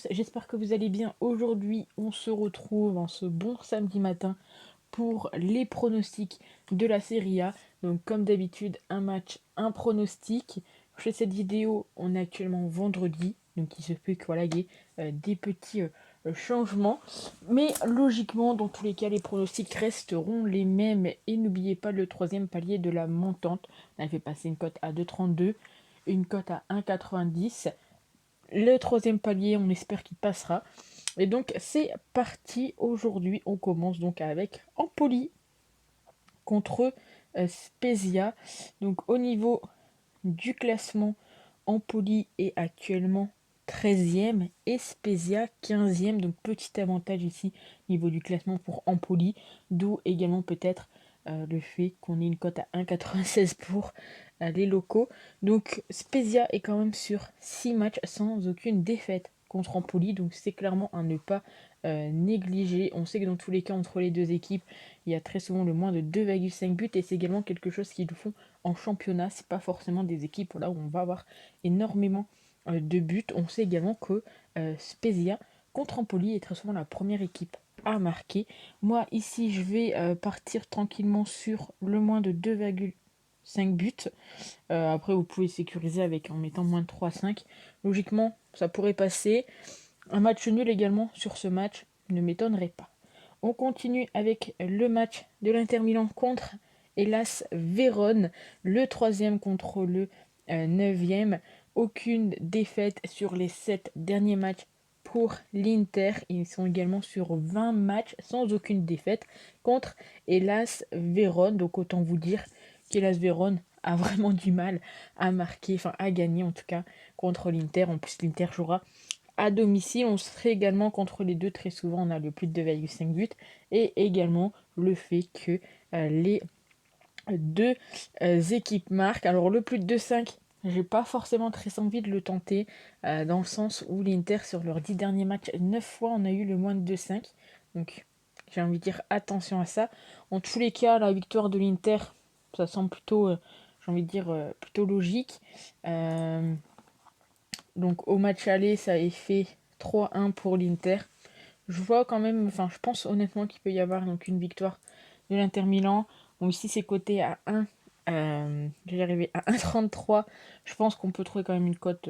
J'espère que vous allez bien. Aujourd'hui, on se retrouve en ce bon samedi matin pour les pronostics de la Serie A. Donc, comme d'habitude, un match, un pronostic. Je fais cette vidéo, on est actuellement vendredi, donc il se peut que voilà, il y ait des petits changements. Mais logiquement, dans tous les cas, les pronostics resteront les mêmes. Et n'oubliez pas le troisième palier de la montante. On a fait passer une cote à 2,32, une cote à 1,90. Le troisième palier, on espère qu'il passera. Et donc, c'est parti. Aujourd'hui, on commence donc avec Empoli contre Spezia. Donc, au niveau du classement, Empoli est actuellement 13e et Spezia 15e. Donc, petit avantage ici au niveau du classement pour Empoli. D'où également peut-être le fait qu'on ait une cote à 1,96 pour les locaux. Donc Spezia est quand même sur 6 matchs sans aucune défaite contre Empoli. Donc c'est clairement à ne pas négliger. On sait que dans tous les cas, entre les deux équipes, il y a très souvent le moins de 2,5 buts. Et c'est également quelque chose qu'ils font en championnat. C'est pas forcément des équipes là où on va avoir énormément de buts. On sait également que Spezia contre Empoli est très souvent la première équipe à marquer. Moi ici je vais partir tranquillement sur le moins de 2,5 buts. Après vous pouvez sécuriser avec en mettant moins de 3,5. Logiquement ça pourrait passer. Un match nul également sur ce match ne m'étonnerait pas. On continue avec le match de l'Inter Milan contre Hellas Vérone, le troisième contre le 9e. Aucune défaite sur les 7 derniers matchs pour l'Inter. Ils sont également sur 20 matchs sans aucune défaite contre Hellas Vérone. Donc autant vous dire qu'Hellas Vérone a vraiment du mal à marquer, enfin à gagner en tout cas contre l'Inter. En plus l'Inter jouera à domicile. On serait également contre les deux. Très souvent on a le plus de 2,5 buts. Et également le fait que les deux équipes marquent. Alors le plus de 2,5, j'ai pas forcément très envie de le tenter, dans le sens où l'Inter sur leurs 10 derniers matchs, 9 fois on a eu le moins de 2,5. Donc j'ai envie de dire attention à ça. En tous les cas, la victoire de l'Inter, ça semble plutôt, j'ai envie de dire, plutôt logique. Donc au match aller, ça a fait 3-1 pour l'Inter. Je vois quand même, enfin je pense honnêtement qu'il peut y avoir donc une victoire de l'Inter Milan. Bon ici c'est coté à 1, j'ai arrivé à 1,33. Je pense qu'on peut trouver quand même une cote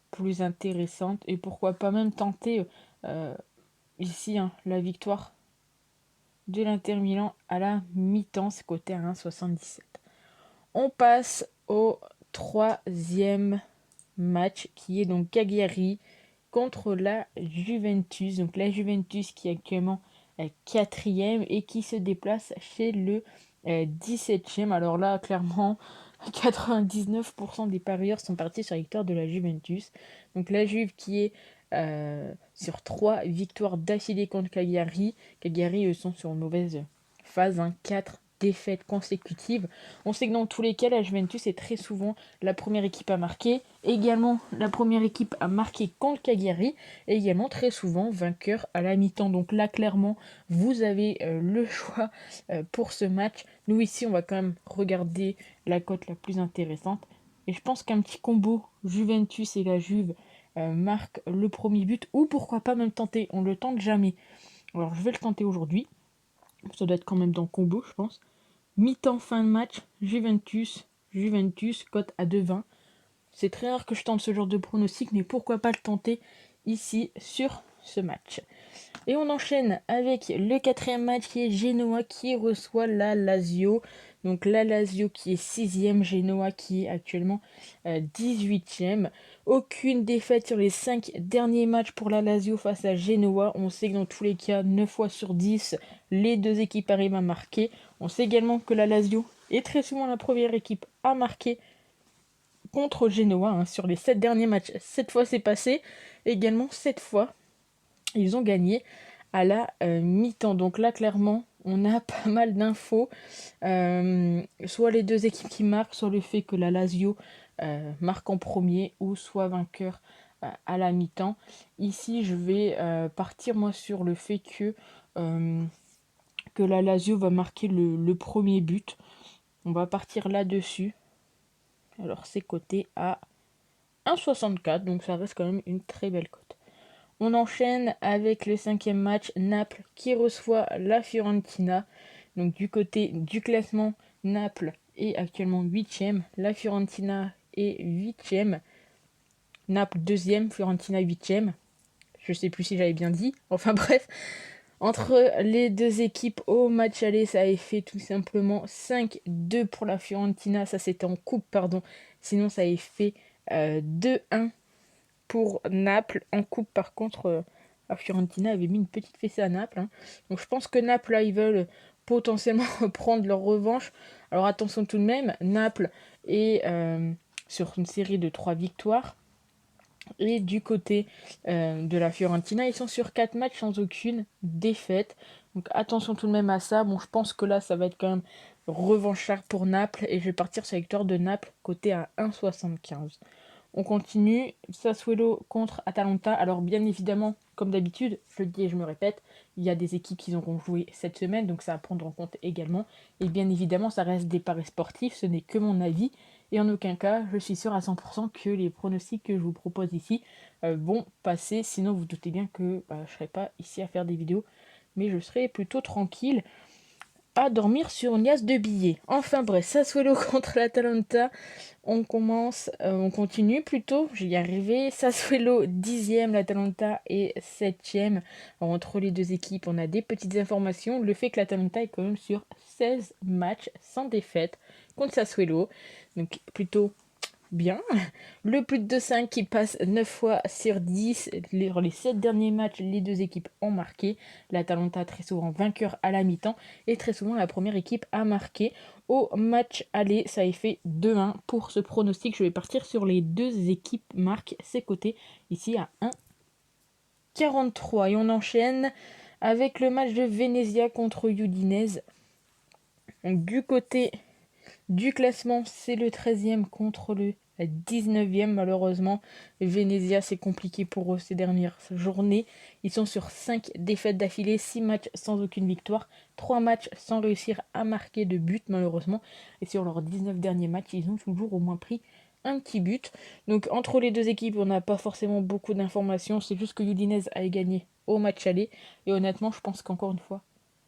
plus intéressante. Et pourquoi pas même tenter ici la victoire de l'Inter Milan à la mi-temps. C'est coté à 1,77. On passe au troisième match qui est donc Cagliari contre la Juventus. Donc la Juventus qui est actuellement quatrième et qui se déplace chez le 17e. Alors là, clairement, 99% des parieurs sont partis sur la victoire de la Juventus. Donc la Juve qui est sur 3 victoires d'affilée contre Cagliari. Cagliari, eux, sont sur une mauvaise phase, 4 défaites consécutives. On sait que dans tous les cas, la Juventus est très souvent la première équipe à marquer, également la première équipe à marquer contre Cagliari, et également très souvent vainqueur à la mi-temps. Donc là, clairement, vous avez le choix pour ce match. Nous, ici, on va quand même regarder la cote la plus intéressante. Et je pense qu'un petit combo Juventus et la Juve marque le premier but, ou pourquoi pas même tenter. On le tente jamais. Alors, je vais le tenter aujourd'hui. Ça doit être quand même dans combo, je pense. Mi-temps, fin de match, Juventus, cote à 2,20. C'est très rare que je tente ce genre de pronostic, mais pourquoi pas le tenter ici sur ce match. Et on enchaîne avec le quatrième match qui est Genoa qui reçoit la Lazio. Donc la Lazio qui est 6e, Genoa qui est actuellement 18e. Aucune défaite sur les 5 derniers matchs pour la Lazio face à Genoa. On sait que dans tous les cas, 9 fois sur 10, les deux équipes arrivent à marquer. On sait également que la Lazio est très souvent la première équipe à marquer contre Genoa. Sur les 7 derniers matchs, 7 fois c'est passé. Également 7 fois, ils ont gagné à la mi-temps. Donc là, clairement, on a pas mal d'infos. Soit les deux équipes qui marquent, soit le fait que la Lazio marque en premier, ou soit vainqueur à la mi-temps. Ici, je vais partir moi sur le fait que la Lazio va marquer le premier but. On va partir là-dessus. Alors c'est coté à 1,64, donc ça reste quand même une très belle cote. On enchaîne avec le 5e match, Naples qui reçoit la Fiorentina. Donc du côté du classement, Naples est actuellement 8e, la Fiorentina est 8e, Naples 2e, Fiorentina 8e. Je sais plus si j'avais bien dit. Enfin bref, entre les deux équipes au match aller, ça avait fait tout simplement 5-2 pour la Fiorentina. Ça c'était en coupe, pardon. Sinon ça avait fait 2-1 pour Naples. En coupe, par contre, la Fiorentina avait mis une petite fessée à Naples. Hein. Donc je pense que Naples, là, ils veulent potentiellement prendre leur revanche. Alors attention tout de même, Naples est sur une série de 3 victoires. Et du côté de la Fiorentina, ils sont sur 4 matchs sans aucune défaite. Donc attention tout de même à ça. Bon, je pense que là, ça va être quand même revanchard pour Naples. Et je vais partir sur la victoire de Naples, côté à 1,75. On continue, Sassuolo contre Atalanta. Alors bien évidemment, comme d'habitude, je le dis et je me répète, il y a des équipes qui auront joué cette semaine, donc ça à prendre en compte également. Et bien évidemment, ça reste des paris sportifs, ce n'est que mon avis. Et en aucun cas, je suis sûr à 100% que les pronostics que je vous propose ici vont passer. Sinon, vous doutez bien que je ne serai pas ici à faire des vidéos, mais je serai plutôt tranquille à dormir sur une liasse de billets. Enfin bref, Sassuolo contre l'Atalanta. On continue plutôt, j'y y arrivé. Sassuolo 10e, l'Atalanta est 7e. Entre les deux équipes, on a des petites informations. Le fait que l'Atalanta est quand même sur 16 matchs sans défaite contre Sassuolo. Donc plutôt bien. Le plus de 5 qui passe 9 fois sur 10. Les 7 derniers matchs, les deux équipes ont marqué. L'Atalanta très souvent vainqueur à la mi-temps et très souvent la première équipe a marqué. Au match aller, ça a fait 2-1 pour ce pronostic. Je vais partir sur les deux équipes marquent ses côtés ici à 1,43. Et on enchaîne avec le match de Venezia contre Udinese. Donc, du côté du classement, c'est le 13e contre le 19e. Malheureusement, Venezia, c'est compliqué pour eux ces dernières journées. Ils sont sur 5 défaites d'affilée, 6 matchs sans aucune victoire, 3 matchs sans réussir à marquer de but malheureusement. Et sur leurs 19 derniers matchs, ils ont toujours au moins pris un petit but. Donc entre les deux équipes, on n'a pas forcément beaucoup d'informations. C'est juste que Udinese a gagné au match aller. Et honnêtement, je pense qu'encore une fois,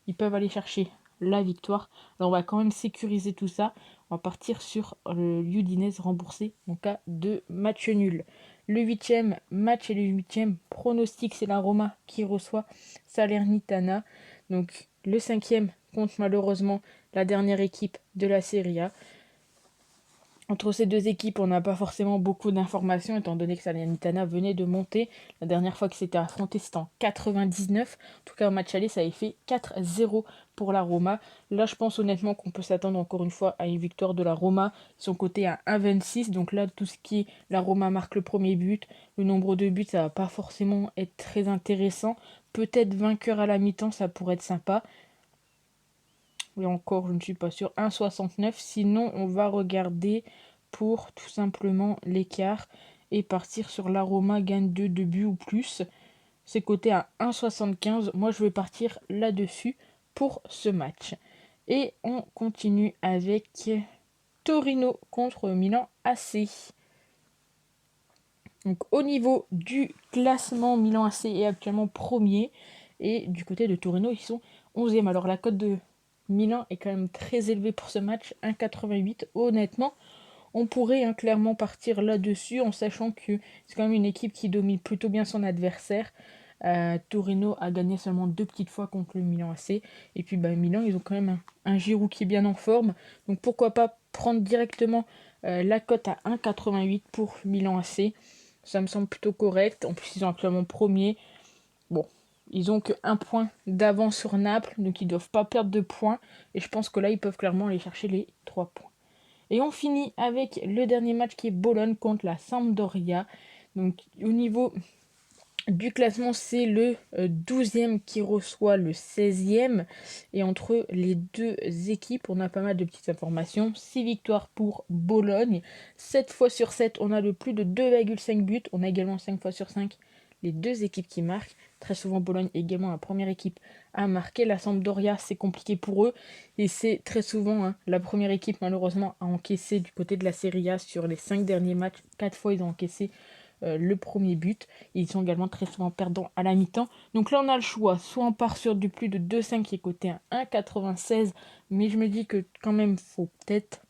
ils peuvent aller chercher la victoire. Alors on va quand même sécuriser tout ça. On va partir sur le Udinese remboursé en cas de match nul. Le 8e match et le 8e pronostic, c'est la Roma qui reçoit Salernitana. Donc le 5e compte malheureusement la dernière équipe de la Serie A. Entre ces deux équipes, on n'a pas forcément beaucoup d'informations, étant donné que Salernitana venait de monter. La dernière fois que c'était affronté, c'était en 99. En tout cas, au match aller, ça avait fait 4-0 pour la Roma. Là, je pense honnêtement qu'on peut s'attendre encore une fois à une victoire de la Roma. Ils sont cotés à 1,26. Donc là, tout ce qui est la Roma marque le premier but, le nombre de buts, ça va pas forcément être très intéressant. Peut-être vainqueur à la mi-temps, ça pourrait être sympa. Et encore, je ne suis pas sûr. 1,69. Sinon, on va regarder pour tout simplement l'écart et partir sur l'Aroma gagne 2 buts ou plus. C'est coté à 1,75. Moi, je vais partir là-dessus pour ce match. Et on continue avec Torino contre Milan AC. Donc au niveau du classement, Milan AC est actuellement premier. Et du côté de Torino, ils sont 11e. Alors la cote de Milan est quand même très élevée pour ce match, 1,88. Honnêtement, on pourrait clairement partir là-dessus en sachant que c'est quand même une équipe qui domine plutôt bien son adversaire. Torino a gagné seulement 2 petites fois contre le Milan AC. Et puis Milan, ils ont quand même un Giroud qui est bien en forme. Donc pourquoi pas prendre directement la cote à 1,88 pour Milan AC. Ça me semble plutôt correct. En plus, ils sont actuellement premiers. Bon, ils ont que 1 point d'avance sur Naples, donc ils ne doivent pas perdre de points. Et je pense que là, ils peuvent clairement aller chercher les 3 points. Et on finit avec le dernier match qui est Bologne contre la Sampdoria. Donc au niveau du classement, c'est le 12e qui reçoit le 16e. Et entre les deux équipes, on a pas mal de petites informations. 6 victoires pour Bologne. 7 fois sur 7, on a le plus de 2,5 buts. On a également 5 fois sur 5 les deux équipes qui marquent. Très souvent, Bologne est également la première équipe à marquer. La Sampdoria, c'est compliqué pour eux. Et c'est très souvent la première équipe, malheureusement, à encaisser du côté de la Serie A sur les 5 derniers matchs. 4 fois, ils ont encaissé le premier but. Ils sont également très souvent perdants à la mi-temps. Donc là, on a le choix. Soit on part sur du plus de 2,5 qui est coté à 1,96. Mais je me dis que quand même, faut peut-être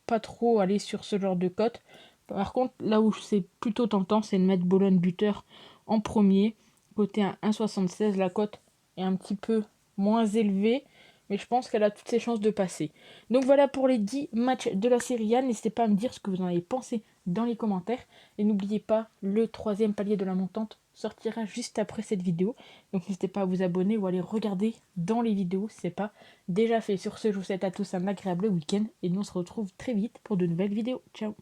pas trop aller sur ce genre de cote. Par contre, là où c'est plutôt tentant, c'est de mettre Bologne buteur en premier. Côté à 1,76, la cote est un petit peu moins élevée, mais je pense qu'elle a toutes ses chances de passer. Donc voilà pour les 10 matchs de la Serie A. N'hésitez pas à me dire ce que vous en avez pensé dans les commentaires. Et n'oubliez pas, le troisième palier de la montante sortira juste après cette vidéo. Donc n'hésitez pas à vous abonner ou à aller regarder dans les vidéos si ce n'est pas déjà fait. Sur ce, je vous souhaite à tous un agréable week-end et nous on se retrouve très vite pour de nouvelles vidéos. Ciao!